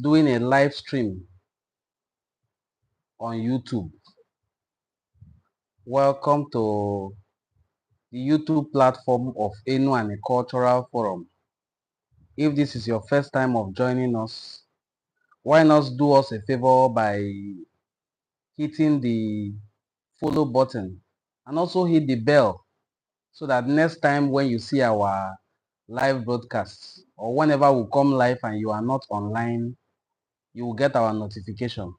doing a live stream on YouTube. Welcome to the YouTube platform of Enuani Cultural Forum. If this is your first time of joining us, why not do us a favor by hitting the follow button and also hit the bell so that next time when you see our live broadcasts or whenever we come live and you are not online, you will get our notification.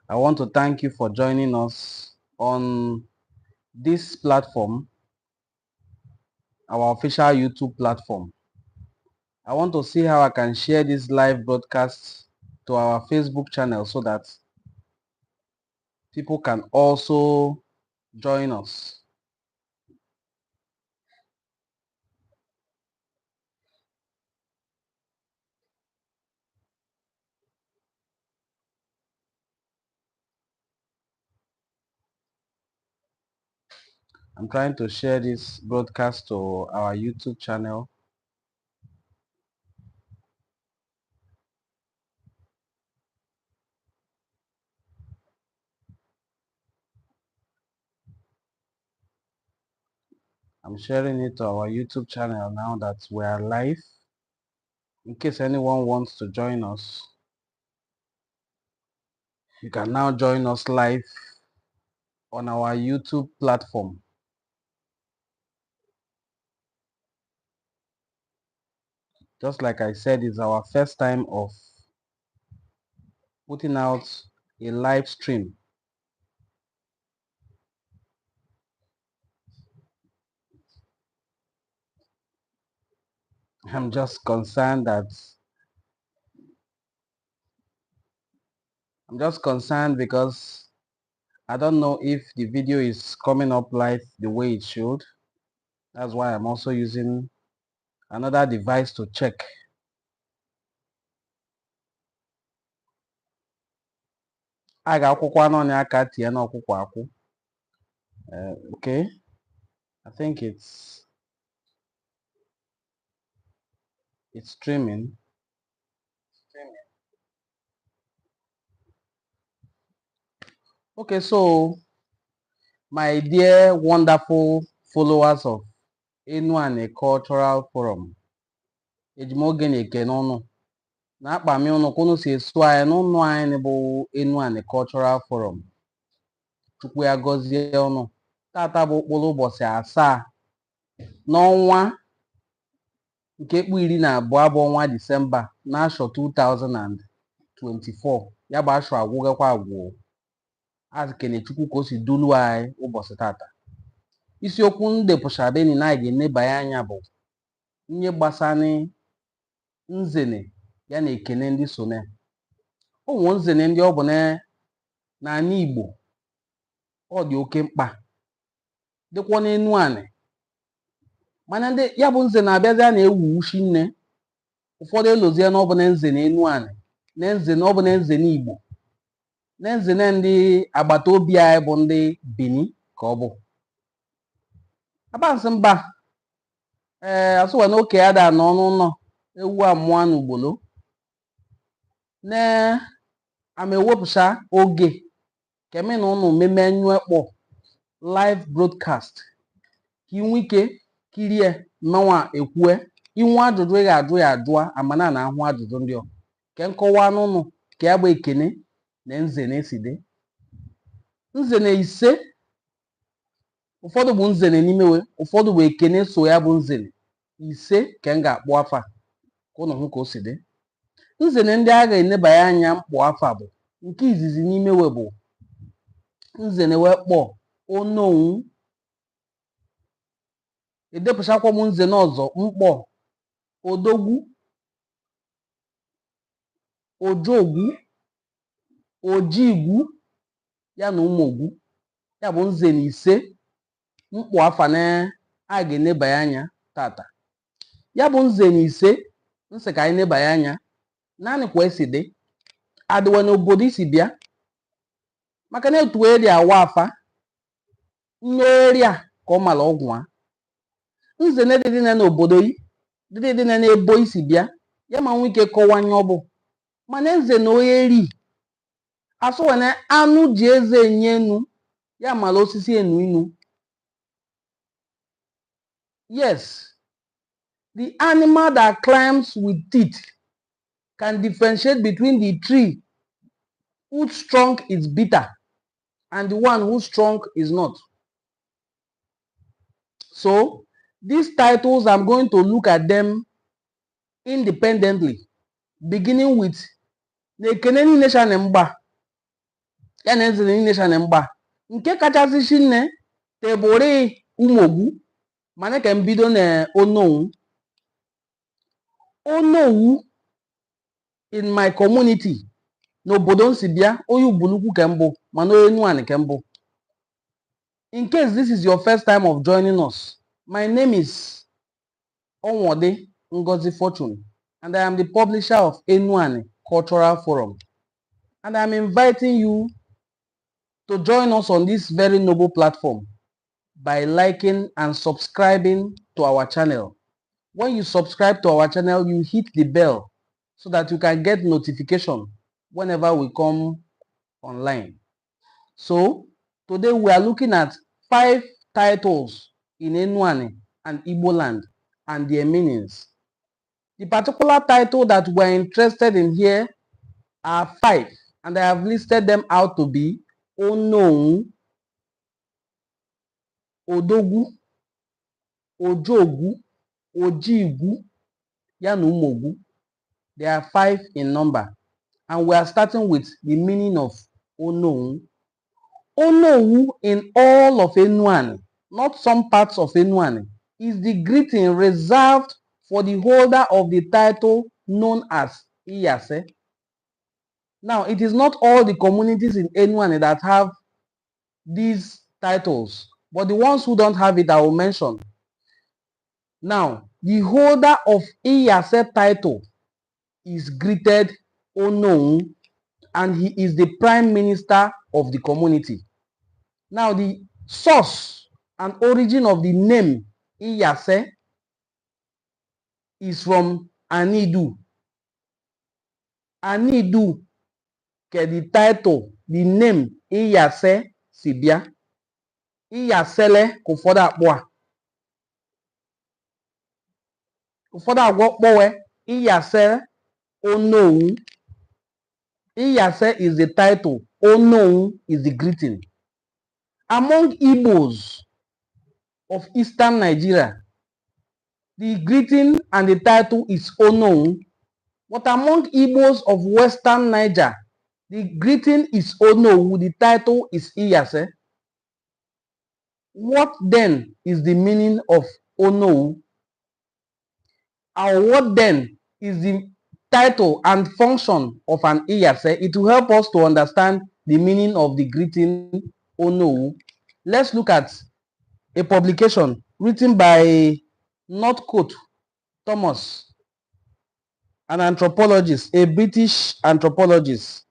I want to thank you for joining us on this platform, our official YouTube platform. I want to see how I can share this live broadcast to our Facebook channel so that people can also join us. I'm trying to share this broadcast to our YouTube channel. I'm sharing it to our YouTube channel now that we are live. In case anyone wants to join us, you can now join us live on our YouTube platform. Just like I said, it's our first time of putting out a live stream. I'm just concerned because I don't know if the video is coming up live the way it should. That's why I'm also using another device to check. Okay, I think it's streaming. Okay, so my dear wonderful followers of Enuani Cultural Forum, ejimoge ekenono na akpa mi unu kunu si esu anyị n'ụnụ anyị bụ Enuani Cultural Forum. Chukwu ya gọzie unu. Tata bụ ụkpụrụ ụbọchị 7 n'ọnwa nke ekpu 12 bụ ọnwa Disemba n'afọ 2024. Ya bụ afọ agwụgakwa agwụ. Azikene Chukwu ka o si dulu anyị ụbọchị tata. Isiokwu ndepụchabeni na anyị ga-enebanye anya bụ ihe gbasara nzene ya na ekene ndị so na ụmụ nzene ndị ọ bụ n'ala Igbo ọ dị oke mkpa dịkwa n'enu anị mana ndị ya bụ nze na-abịazi a na-ewu ushi nne ụfọdụ elozie na ọ bụ na nze na enu anị na nze na ọ bụ na nze na Igbo na nze na ndị agbata obi anyị bụ ndị Bini ka ọ bụ abansị mba asụwa na oke ya da n'ọnụ ụlọ ewu amụọ n'ugbolo na amewepụcha oge keme na ụnụ meme nyụekpọ live broadcast ka inwe ike kirie mmanwa ekwue inwe ajụjụ ị ga-ajụ ya ajụa amana na ahụ ajụjụ ndị ọ ke nkọwa n'ụnụ ka ya bụ ekene na nze na-eside nze na ise ụfọdụ bụ nzene n'imewe ụfọdụ bụ ekene so ya bụ nzene ise ka m ga-akpọ afa ka ụnụ hụ ka o si dị. Nzene ndị a ga-enebanye anya mkpọ afa bụ nke izizi n'imewe bụ nzene wee kpọọ Onown. Edepụchakwa m nzene ọzọ mkpọ Odogwu, Ojogwu, Ojigwu ya na Ụmụogwu. Ya bụ nzene ise mkpọ afa na a ga-enebanye anya tata. Ya bụ nzene ise nsị ka anyị nebanye anya naanị kwa esi dị adịwa n'obodo isi bịa maka na etu eri awa afa nyeeri a ka ọ mara ọgwụ a nzene dị n'obodo yi dị n'ebo isi bịa ya ma nwee ike kọwanye ọ bụ Manenze no eri. Aso wene anu ji eze nyenu. Ya mala osisi enu inu. Yes. The animal that climbs with teeth can differentiate between the tree whose trunk is bitter and the one whose trunk is not. So, these titles, I'm going to look at them independently, beginning with Nekeneni Nation Mba. Ya na Nzeneni Nation Mba. Nke kachasị shinne tebori umogu. Mana ka mbido na Onown. Onowu in my community. N'obodo nsi bịa, onye Ubulukwu ke mbụ, mana onye Enuani ke mbụ. In case this is your first time of joining us, my name is Onwode Ngozi Fortune, and I am the publisher of Enuani Cultural Forum. And I am inviting you to join us on this very noble platform by liking and subscribing to our channel. When you subscribe to our channel, you hit the bell so that you can get notification whenever we come online. So, today we are looking at 5 titles in Enuani and Igbo land and their meanings. The particular title that we're interested in here are 5, and I have listed them out to be Onown, Odogu, Ojogu, Ojigu, Yanumogu. There are 5 in number. And we are starting with the meaning of Onown. Onowu in all of Enuani, not some parts of Enuani, is the greeting reserved for the holder of the title known as Iyase. Now, it is not all the communities in Enuani that have these titles, but the ones who don't have it, I will mention. Now, the holder of Iyase title is greeted Onown, and he is the prime minister of the community. Now, the source and origin of the name Iyase is from Anidu. Anidu ke the title, the name Iyase sibia. Iyasele kufoda akpwa. Kufoda akpwa Iyase Onowu. Iyase is the title. Onowu is the greeting. Among Igbos of Eastern Nigeria, the greeting and the title is Onown. But among Igbos of Western Niger, the greeting is Onowu, the title is Iyase. What then is the meaning of Onowu? And what then is the title and function of an Iyase? It will help us to understand the meaning of the greeting Onowu. Let's look at a publication written by Northcote Thomas, an anthropologist, a British anthropologist,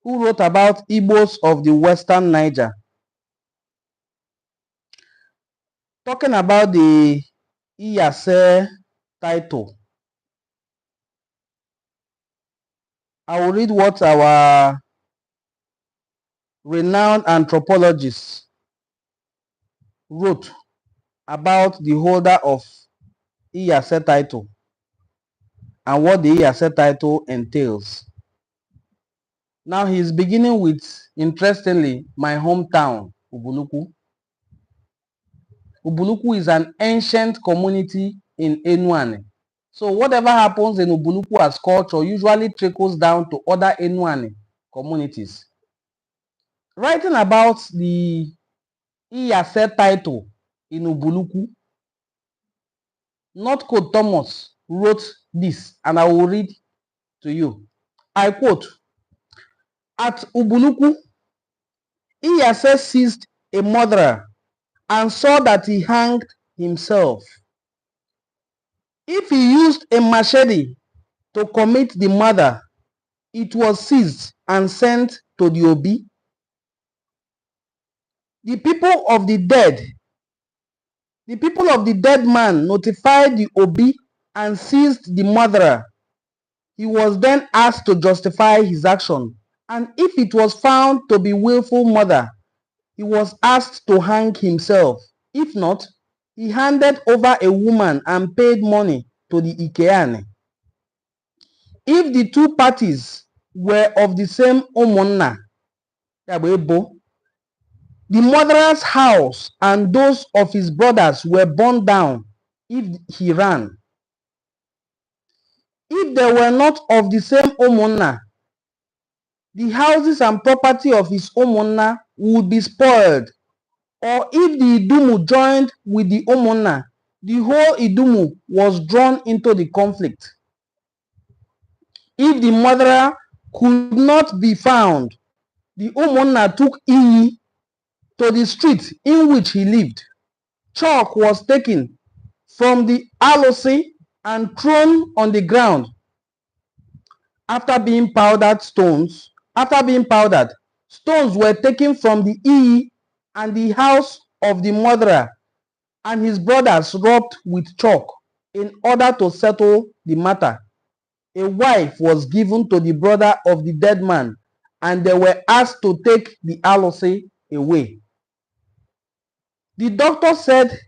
who wrote about Igbos of the Western Niger, talking about the Iyase title. I will read what our renowned anthropologist wrote about the holder of Iyase title and what the Iyase title entails. Now he is beginning with, interestingly, my hometown, Ubulukwu. Ubulukwu is an ancient community in Enuani. So whatever happens in Ubulukwu as culture usually trickles down to other Enuani communities. Writing about the Iyase title in Ubulukwu, Northcote Thomas wrote this, and I will read to you. I quote, "At Ubulukwu, Iyase seized a murderer and saw that he hanged himself. If he used a machete to commit the murder, it was seized and sent to the Obi. The people of the dead man notified the Obi and seized the murderer. He was then asked to justify his action, and if it was found to be willful murder, he was asked to hang himself. If not, he handed over a woman and paid money to the Ikeani. If the two parties were of the same Omonna, the murderer's house and those of his brothers were burned down if he ran. If they were not of the same Omonna, the houses and property of his Omonna would be spoiled. Or if the Idumu joined with the Omonna, the whole Idumu was drawn into the conflict. If the murderer could not be found, the Omonna took Iyi to the street in which he lived. Chalk was taken from the alosi and thrown on the ground. After being powdered, stones were taken from the Iyi and the house of the murderer and his brothers rubbed with chalk in order to settle the matter. A wife was given to the brother of the dead man, and they were asked to take the alosi away. The doctor said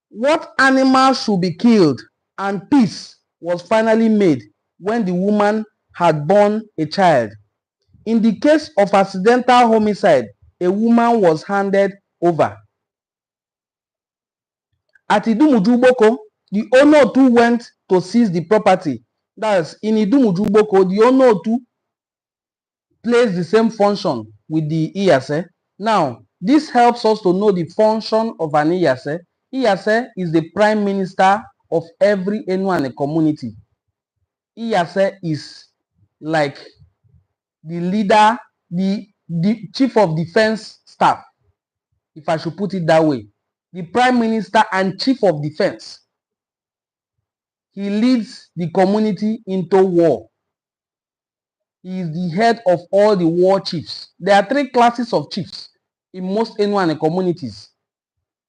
what animal should be killed, and peace was finally made when the woman had borne a child. In the case of accidental homicide, a woman was handed over. At Idumujuboko, the Onotu went to seize the property. That's in Idumujuboko, the Onotu plays the same function with the Iyase. Now, this helps us to know the function of an Iyase. Iyase is the prime minister of every Enuani community. Iyase is like the leader, the chief of defense staff, if I should put it that way. The prime minister and chief of defense. He leads the community into war. He is the head of all the war chiefs. There are three classes of chiefs in most Enuani communities.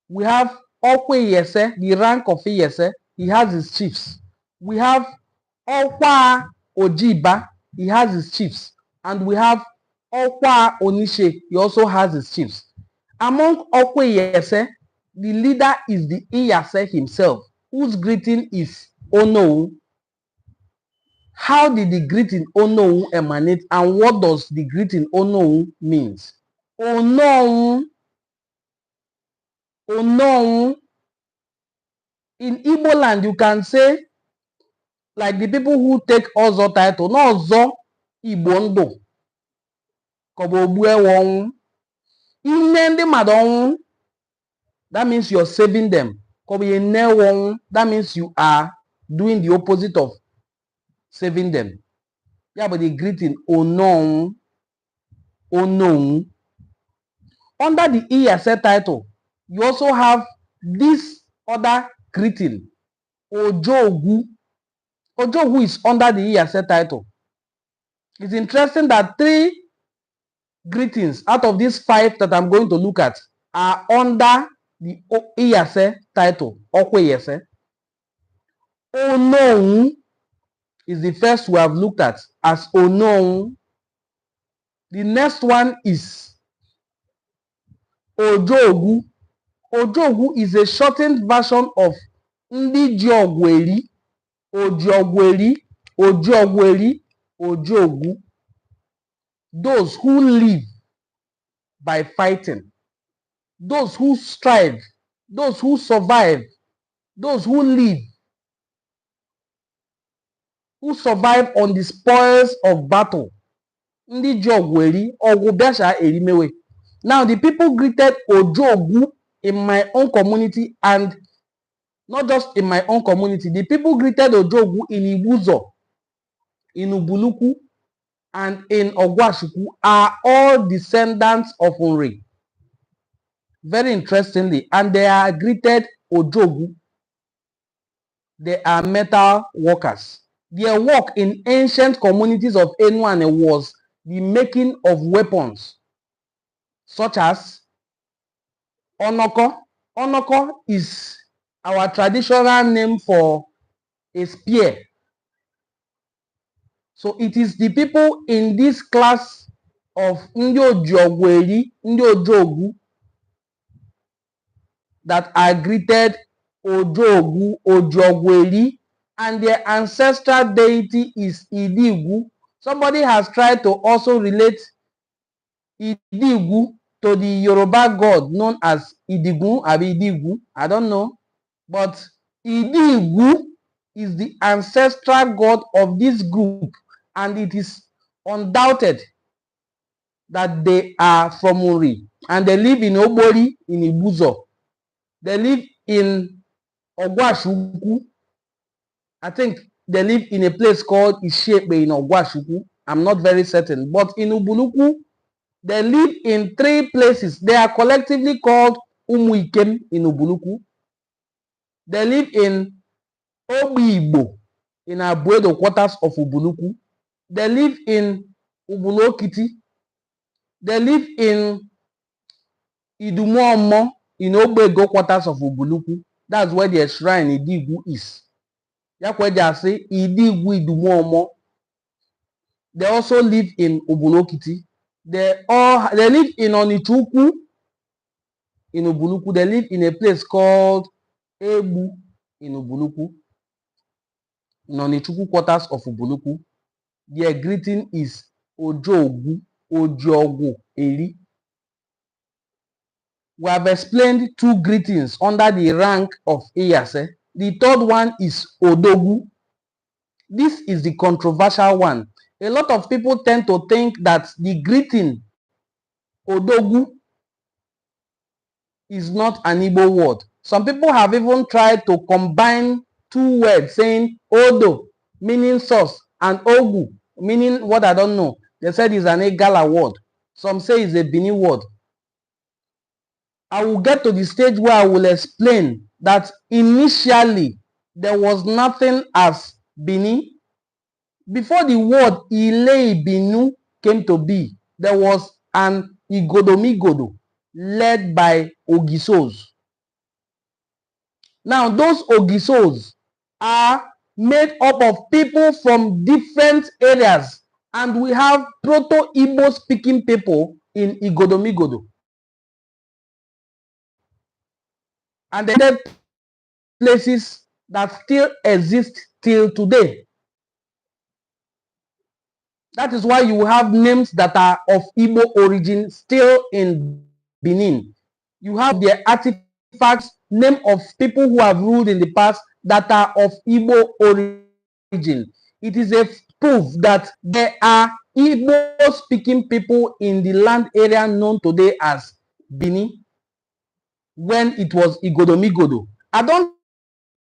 We have Okwe Yese, the rank of Yese, he has his chiefs. We have Okwa Ojiba, he has his chiefs. And we have Okwa Onishe, he also has his chiefs. Among Okwe Yese, the leader is the Iyase himself, whose greeting is Onown. How did the greeting Onown emanate, and what does the greeting Onown means? Onown, Onown. In Igbo land, you can say, like the people who take Ozo title, no Ozo Igbo Ndo. Kobo Obue Wong. Inende Madong. That means you're saving them. That means you are doing the opposite of saving them. Yeah, but the greeting Onown, Onown. Under the Iyase title, you also have this other greeting, Ojogu. Ojogu is under the Iyase title. It's interesting that 3 greetings out of these 5 that I'm going to look at are under the Iyase title, Okweyese. Onown is the first we have looked at as Onown. The next one is Ojogu. Ojogu is a shortened version of Ndi Jiogweri, Ojiogweri, Ojiogweri, Ojogu. Those who live by fighting, those who strive, those who survive, those who live, who survive on the spoils of battle. Ndi Jiogweri, Ogubesha Erimewe. Now, the people greeted Ojogu in my own community, and not just in my own community. The people greeted Ojogu in Ibuzo, in Ubuluku, and in Ogwashuku are all descendants of Unri. Very interestingly, and they are greeted Ojogu. They are metal workers. Their work in ancient communities of Enuani was the making of weapons, such as Onoko. Onoko is our traditional name for a spear. So it is the people in this class of ndị ojiogweri, ndị ojogu, that are greeted ojogu, ojiogweri, and their ancestral deity is Idigwu. Somebody has tried to also relate Idigwu to the Yoruba god known as Idigun, Idigwu. I don't know. But Idigwu is the ancestral god of this group, and it is undoubted that they are from Uri, and they live in Obori in Ibuzo. They live in Ogwashuku. I think they live in a place called Ishepe in Ogwashuku. I'm not very certain. But in Ubuluku, they live in 3 places. They are collectively called Umuikem in Ubuluku. They live in Obiigbo in Abuedo quarters of Ubuluku. They live in Ubulokiti. They live in Idumuomo in Obego quarters of Ubuluku. That's where their shrine Idigwu is. That's where they say Idigwu Idumuomo. They also live in Ubulokiti. They live in Onichuku in Ubuluku. They live in a place called Ebu in Ubuluku. In Onichuku quarters of Ubuluku. Their greeting is Ojogu, Ojogu, Eri. We have explained 2 greetings under the rank of heirs. The third one is Odogu. This is the controversial one. A lot of people tend to think that the greeting Odogu is not an Igbo word. Some people have even tried to combine 2 words, saying Odo, meaning source, and Ogu, meaning what I don't know. They said it's an Igala word. Some say it's a Bini word. I will get to the stage where I will explain that initially there was nothing as Bini. Before the word Ile Binu came to be, there was an Igodomigodo led by Ogisos. Now, those Ogisos are made up of people from different areas, and we have Proto-Igbo speaking people in Igodomigodo. And there are places that still exist till today. That is why you have names that are of Igbo origin still in Benin. You have their artifacts, name of people who have ruled in the past that are of Igbo origin. It is a proof that there are Igbo-speaking people in the land area known today as Benin when it was Igodomigodo. I don't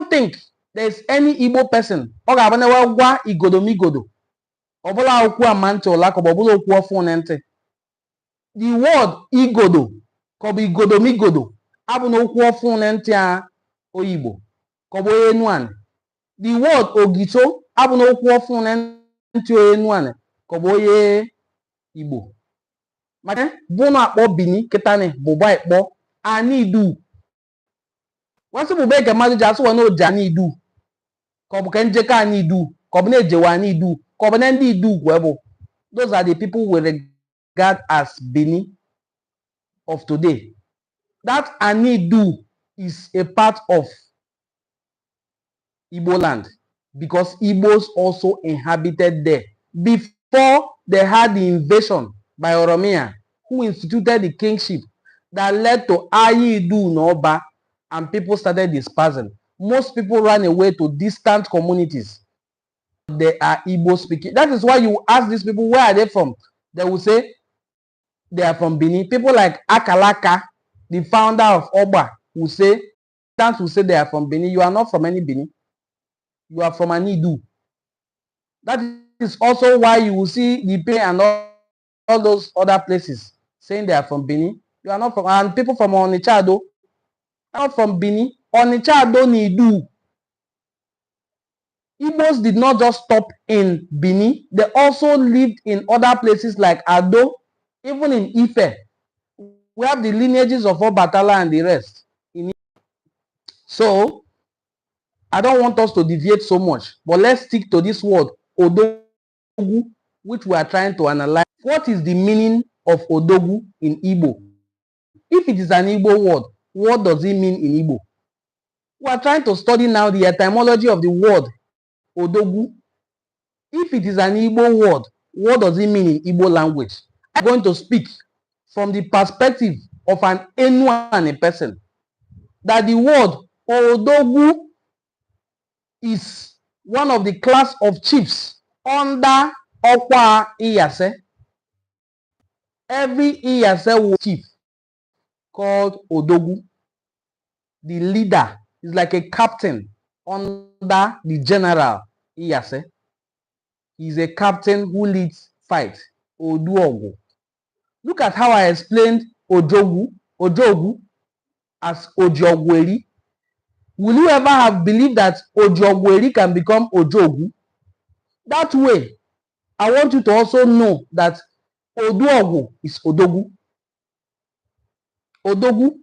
think there's any Igbo person or Igodomigodo. The word igodo kobo igodomigodo abụ n'okwu ọfụ na ntị a oyibo kobo Enuani. The word ogito abụ n'okwu ọfụ na ntị Enuani kobo ye Igbo. Maka bụ na akpọ Bini kitani bụba ikpọ anidu. Wasi bụba ke mmadụ ji asụ wa no ja anidu. Kobo ke njeka anidu, kobo na ejewa anidu, kobo na ndị idu gwebo. Those are the people we regard as Bini of today. That Anidu is a part of Igbo land because Igbos also inhabited there before they had the invasion by Oromia, who instituted the kingship that led to Ayidu Noba, and people started dispersing. Most people ran away to distant communities. They are Igbo speaking. That is why you ask these people, where are they from? They will say they are from Benin. People like Akalaka, the founder of Oba, will say they are from Benin. You are not from any Benin. You are from Anidu. That is also why you will see the Pay and all those other places saying they are from Benin. You are not from, and people from Onichado are not from Benin. Onichado Nidu. Igbos did not just stop in Benin. They also lived in other places like Ado, even in Ife. We have the lineages of Obatala and the rest. So, I don't want us to deviate so much, but let's stick to this word, Odogu, which we are trying to analyze. What is the meaning of Odogu in Igbo? If it is an Igbo word, what does it mean in Igbo? We are trying to study now the etymology of the word Odogu. If it is an Igbo word, what does it mean in Igbo language? I'm going to speak from the perspective of an Enuani person. That the word Odogu is one of the class of chiefs under Okwa Iyase. Every Iyase was chief called Odogu. The leader is like a captain under the general Iyase. He's a captain who leads fight. Oduogu. Look at how I explained Ojogu as Ojogweri. Will you ever have believed that Ojogweri can become Ojogu? That way, I want you to also know that Oduogu is Odogu. Odogu,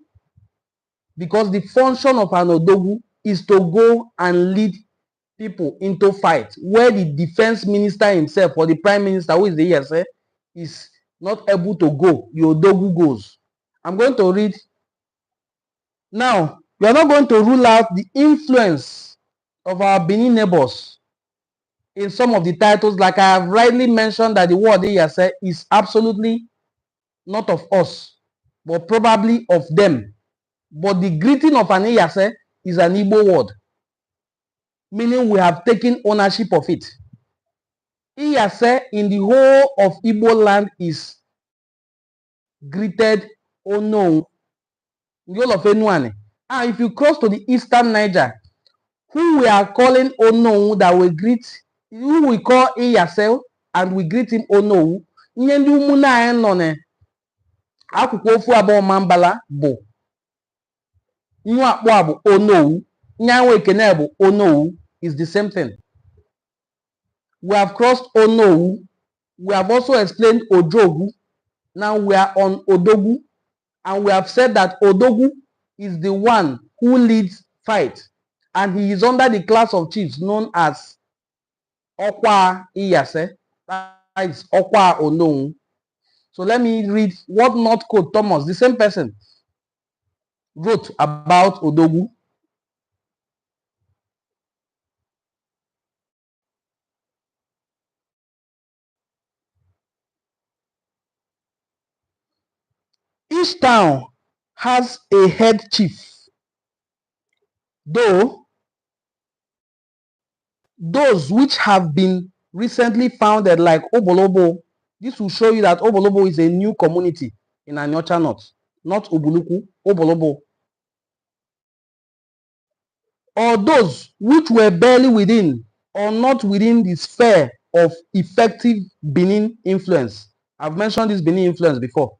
because the function of an Odogu is to go and lead people into fight where the defense minister himself or the prime minister, who is the ESA, is not able to go. The Odogu goes. I'm going to read. Now, we are not going to rule out the influence of our Benin neighbors in some of the titles, like I have rightly mentioned that the word ESA is absolutely not of us, but probably of them. But the greeting of an ESA is an Igbo word, meaning we have taken ownership of it. Iyase in the whole of Igbo land is greeted Onown, the whole of Enuani. And if you cross to the eastern Niger, who we are calling Onown, that we greet, who we call Iyase and we greet him Onown, nye ndị ụmụnne anyị nọ na akwụkwọ ofu abụọ mambala bụ nwa akpọ abụ Onown, nyanwe ekene bụ Onown, is the same thing. We have crossed Onowu. We have also explained Ojogu. Now we are on Odogu. And we have said that Odogu is the one who leads fight. And he is under the class of chiefs known as Okwa Iyase. That is Okwa Onowu. So let me read what Northcote Thomas, the same person, wrote about Odogu. Each town has a head chief, though those which have been recently founded, like Obolobo, this will show you that Obolobo is a new community in Anyocha North, not Ubuluku, Obolobo. Or those which were barely within or not within the sphere of effective Benin influence. I've mentioned this Benin influence before.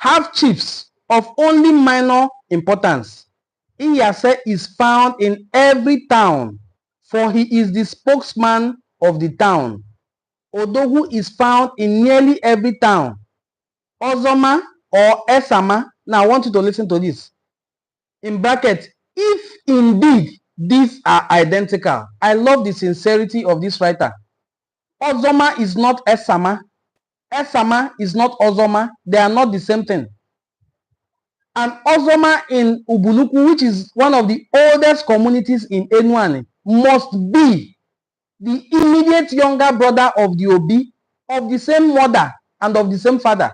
Have chiefs of only minor importance. Iyase is found in every town, for he is the spokesman of the town. Odogu is found in nearly every town. Ozoma or Esama, now I want you to listen to this. In bracket, if indeed these are identical. I love the sincerity of this writer. Ozoma is not Esama. Esama is not Ozoma. They are not the same thing. And Ozoma in Ubuluku, which is one of the oldest communities in Enuani, must be the immediate younger brother of the Obi, of the same mother and of the same father.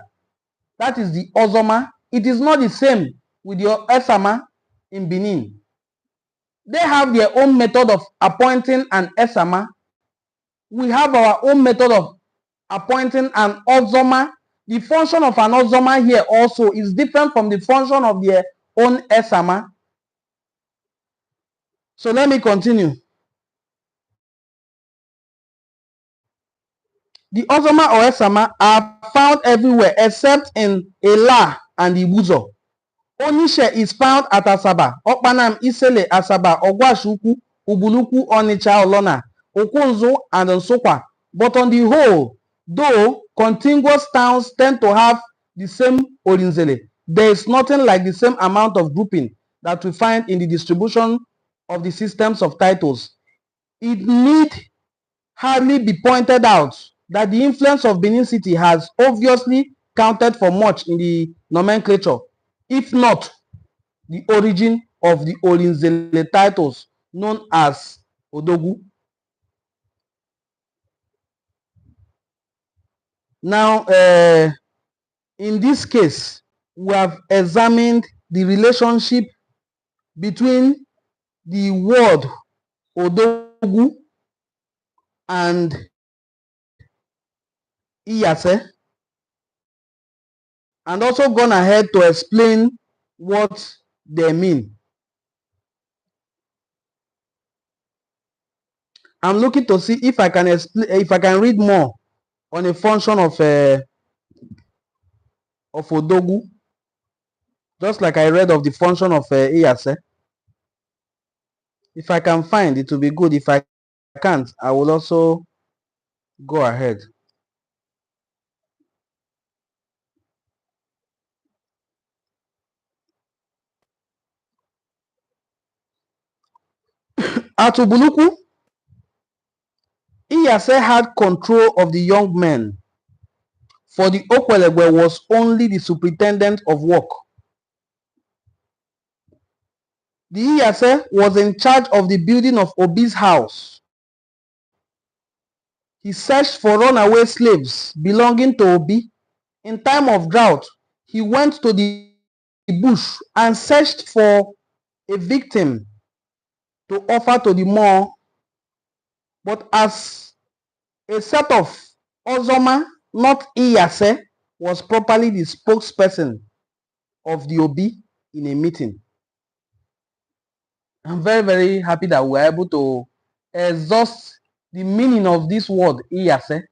That is the Ozoma. It is not the same with your Esama in Benin. They have their own method of appointing an Esama. We have our own method of appointing an Ozoma. The function of an Ozoma here also is different from the function of their own Esama. So let me continue. The Ozoma or Esama are found everywhere except in Ela and Ibuzo. Onishe is found at Asaba, Okpanam, Isele, Asaba, Ogwashuku, Ubuluku, Onicha, Olona, Okunzo, and Nsukwa. But on the whole, though contiguous towns tend to have the same Orinzele, there is nothing like the same amount of grouping that we find in the distribution of the systems of titles, it need hardly be pointed out that the influence of Benin City has obviously counted for much in the nomenclature, if not the origin of the Orinzele titles known as Odogu. Now, in this case, we have examined the relationship between the word Odogu and Iyase, and also gone ahead to explain what they mean. I'm looking to see if I can explain, if I can read more on a function of Odogu, just like I read of the function of Iyase. If I can find, it will be good. If I can't, I will also go ahead. At Ubuluku, Iyase had control of the young men, for the Okwelegwe was only the superintendent of work. The Iyase was in charge of the building of Obi's house. He searched for runaway slaves belonging to Obi. In time of drought, he went to the bush and searched for a victim to offer to the Moor. But as a set of Ozoma, not Iyase, was properly the spokesperson of the Obi in a meeting. I'm very, very happy that we're able to exhaust the meaning of this word Iyase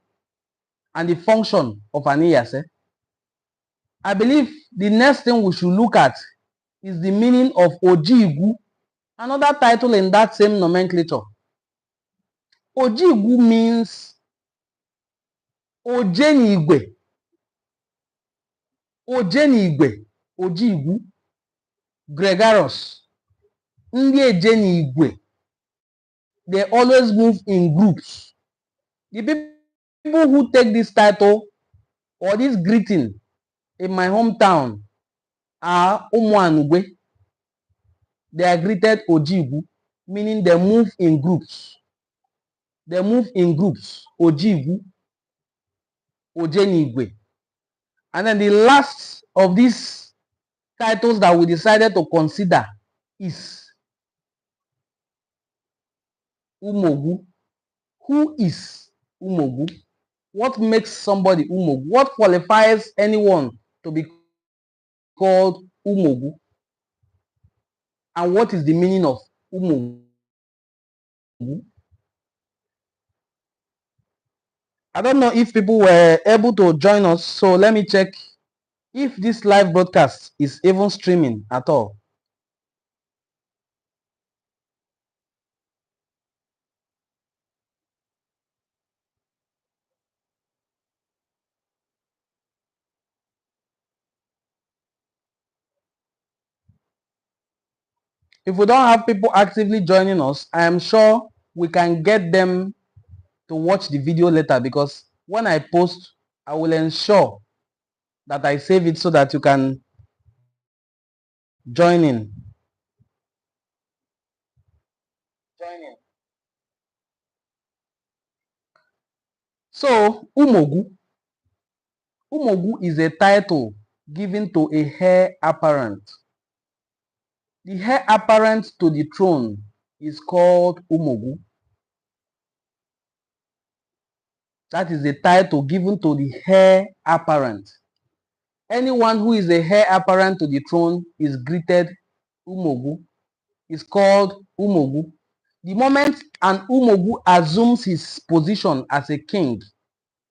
and the function of an Iyase. I believe the next thing we should look at is the meaning of Ojigu, another title in that same nomenclature. Ojigu means Ojenigwe. Ojenigwe, Ojigu, gregarious. Ndị Ejenigwe, they always move in groups. The people who take this title or this greeting in my hometown are Umuanugwe. They are greeted Ojigu, meaning they move in groups. They move in groups. Ojigu, Ojenigwe. And then the last of these titles that we decided to consider is Umogu. Who is Umogu? What makes somebody Umogu? What qualifies anyone to be called Umogu? And what is the meaning of Umogu? I don't know if people were able to join us, so let me check if this live broadcast is even streaming at all. If we don't have people actively joining us, I am sure we can get them to watch the video later, because when I post, I will ensure that I save it so that you can join in. So, Umogu. Umogu is a title given to a heir apparent. The heir apparent to the throne is called Umogu. That is a title given to the heir apparent. Anyone who is a heir apparent to the throne is greeted Umogu, is called Umogu. The moment an Umogu assumes his position as a king,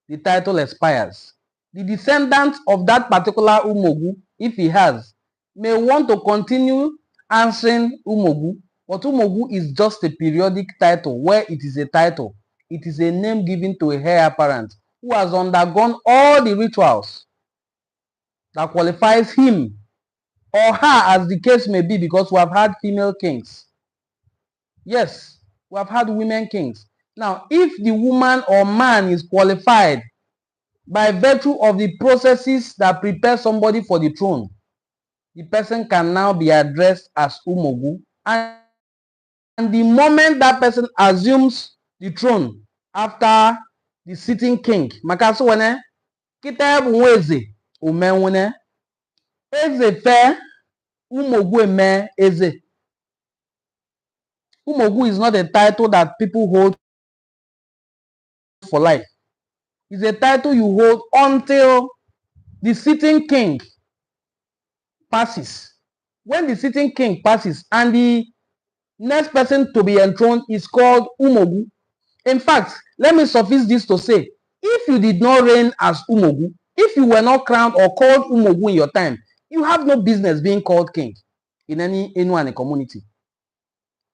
the title expires. The descendant of that particular Umogu, if he has, may want to continue answering Umogu, but Umogu is just a periodic title where it is a title. It is a name given to a heir apparent who has undergone all the rituals that qualifies him or her, as the case may be, because we have had female kings. Yes, we have had women kings. Now, if the woman or man is qualified by virtue of the processes that prepare somebody for the throne, the person can now be addressed as Umogu. And the moment that person assumes the throne after the sitting king, makaso wene, kita ebu eze, umenwene, eze fe, Umogu eme eze. Umogu is not a title that people hold for life. It's a title you hold until the sitting king passes. When the sitting king passes and the next person to be enthroned is called Umogu. In fact, let me suffice this to say, if you did not reign as Umogu, if you were not crowned or called Umogu in your time, you have no business being called king in any Enuani community.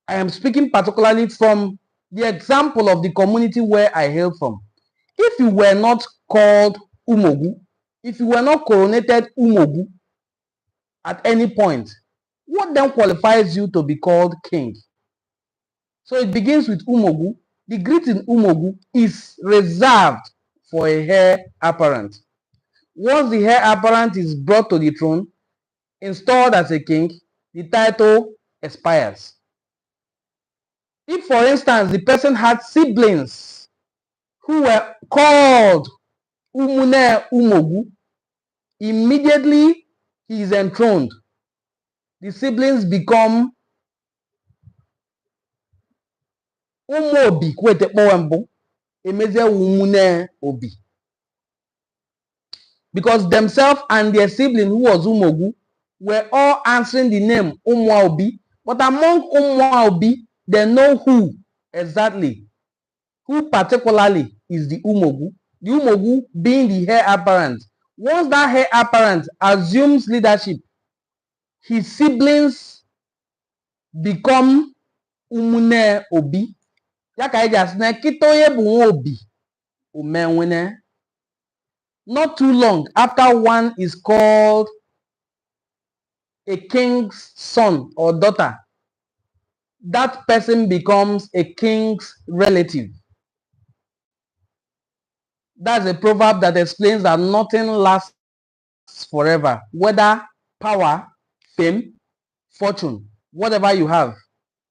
I am speaking particularly from the example of the community where I hail from. If you were not called Umogu, if you were not coronated Umogu at any point, what then qualifies you to be called king? So it begins with Umogu. The greeting Umogu is reserved for a heir apparent. Once the heir apparent is brought to the throne, installed as a king, the title expires. If, for instance, the person had siblings who were called Umune Umogu, immediately he is enthroned. The siblings become Umobi kwete mbụ emezie Umune Obi. Because themselves and their sibling who was Umogu were all answering the name Umwa Obi. But among Umwa Obi, they know who exactly, who particularly is the Umogu. The Umogu being the heir apparent. Once that heir apparent assumes leadership, his siblings become Umune Obi. Not too long after one is called a king's son or daughter, that person becomes a king's relative. That's a proverb that explains that nothing lasts forever, whether power, fame, fortune, whatever you have,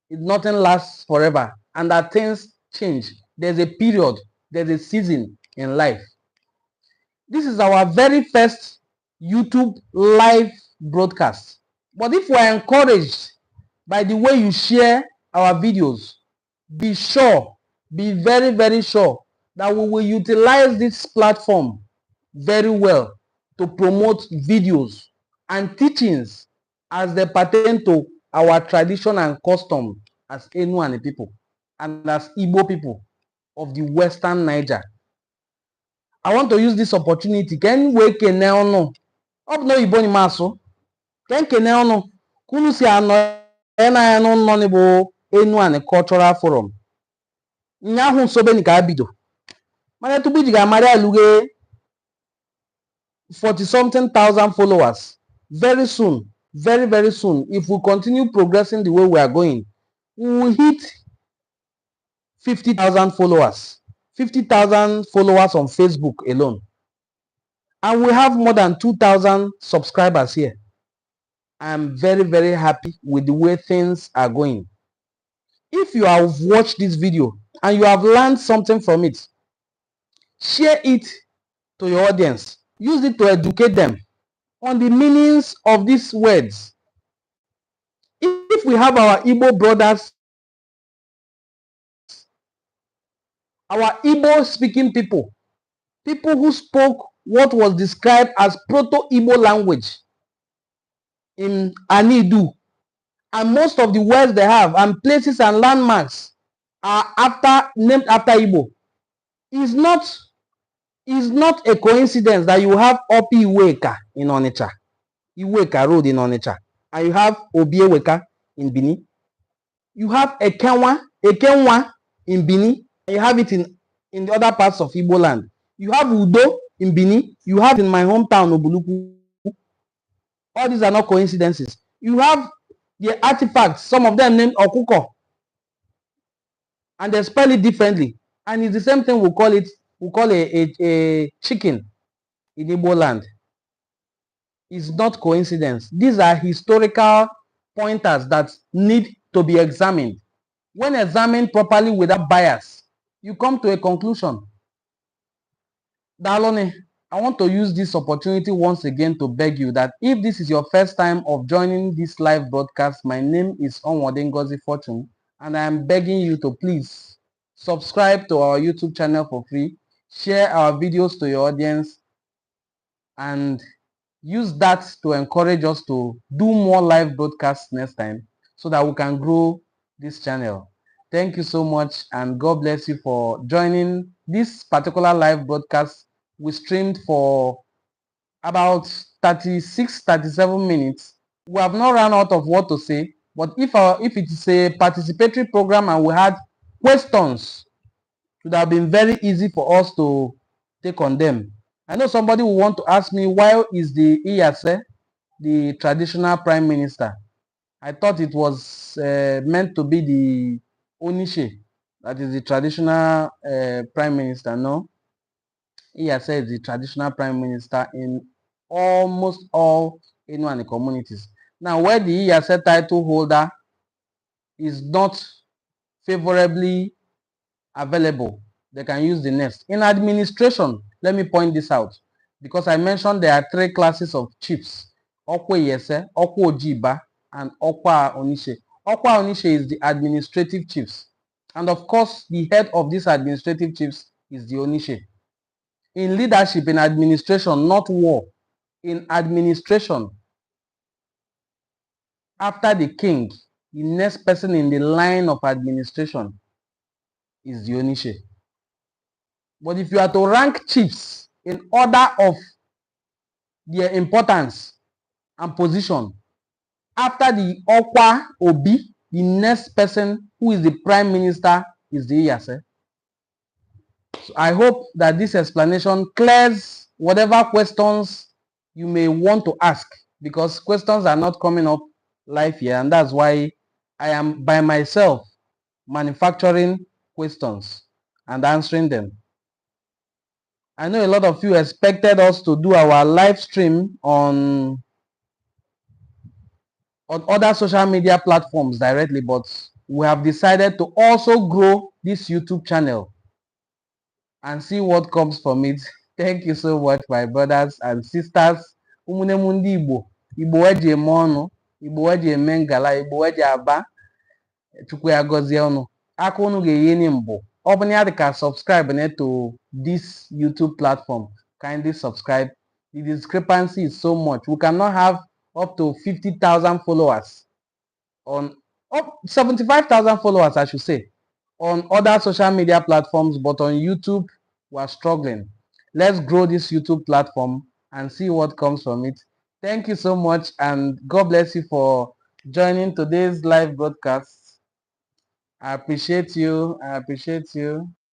nothing lasts forever, and that things change. There's a period, there's a season in life. This is our very first YouTube live broadcast. But if we're encouraged by the way you share our videos, be sure, be very, very sure that we will utilize this platform very well to promote videos and teachings as they pertain to our tradition and custom as Enuani people and as Igbo people of the Western Niger. I want to use this opportunity. Can we kene ono? Up no Igbo ni maso. Can kene ono? Kunu si ano ena no no ni bo Enuani Cultural Forum. Nya hu so be ni ka bido. Mane tu biji ga mari aluge 40-something thousand followers. Very soon, very, very soon, if we continue progressing the way we are going, we will hit 50,000 followers. 50,000 followers on Facebook alone. And we have more than 2,000 subscribers here. I'm very, very happy with the way things are going. If you have watched this video and you have learned something from it, share it to your audience. Use it to educate them on the meanings of these words. If we have our Igbo brothers, our Igbo speaking people, people who spoke what was described as Proto-Igbo language in Anidu, and most of the words they have and places and landmarks are named after Igbo, is not a coincidence that you have Opi Iweka in Onitsha, Iweka Road in Onitsha, and you have Obieweka in Bini. You have Ekenwa in Bini, and you have it in the other parts of Igbo land. You have Udo in Bini, you have it in my hometown, Obuluku. All these are not coincidences. You have the artifacts, some of them named Okuko. and they spell it differently. And it's the same thing we call a chicken in Igbo land. It's not coincidence. These are historical pointers that need to be examined. When examined properly without bias, you come to a conclusion. Dalone, I want to use this opportunity once again to beg you that if this is your first time of joining this live broadcast, my name is Onown Ngozi Fortune, and I am begging you to please subscribe to our YouTube channel for free, share our videos to your audience, and use that to encourage us to do more live broadcasts next time so that we can grow this channel. Thank you so much, and God bless you for joining this particular live broadcast. We streamed for about 36-37 minutes. We have not run out of what to say, but if it is a participatory program and we had questions, it would have been very easy for us to take on them. I know somebody will want to ask me, why is the Iyase the traditional prime minister? I thought it was meant to be the Onishe, that is the traditional prime minister. No, Iyase is the traditional prime minister in almost all Enuani communities. Now, where the Iyase title holder is not favorably available, they can use the next. In administration, let me point this out, because I mentioned there are three classes of chiefs: Okwa Iyese, Okwa Ojiba, and Okwa Onishe. Okwa Onishe is the administrative chiefs. And of course, the head of these administrative chiefs is the Onishe. In leadership, in administration, not war, in administration, after the king, the next person in the line of administration is the Onishe. But if you are to rank chiefs in order of their importance and position, after the Okwa Obi, the next person who is the prime minister is the Iyase. So I hope that this explanation clears whatever questions you may want to ask, because questions are not coming up live here, and that's why I am by myself manufacturing questions and answering them. I know a lot of you expected us to do our live stream on other social media platforms directly, but we have decided to also grow this YouTube channel and see what comes from it. Thank you so much, my brothers and sisters. Ụmụnne ndị Igbo, Igbo eji eme ọnụ, Igbo eji eme ngala, Igbo eji aba, Chukwu ya gọzie ọnụ. Aka unu ga-enye ni mbụ. Ọ bụ na ya dị ka subscribe to this YouTube platform. Kindly subscribe. The discrepancy is so much. We cannot have up to 50,000 followers on 75,000 followers, I should say, on other social media platforms, but on YouTube, we are struggling. Let's grow this YouTube platform and see what comes from it. Thank you so much, and God bless you for joining today's live broadcast. I appreciate you. I appreciate you.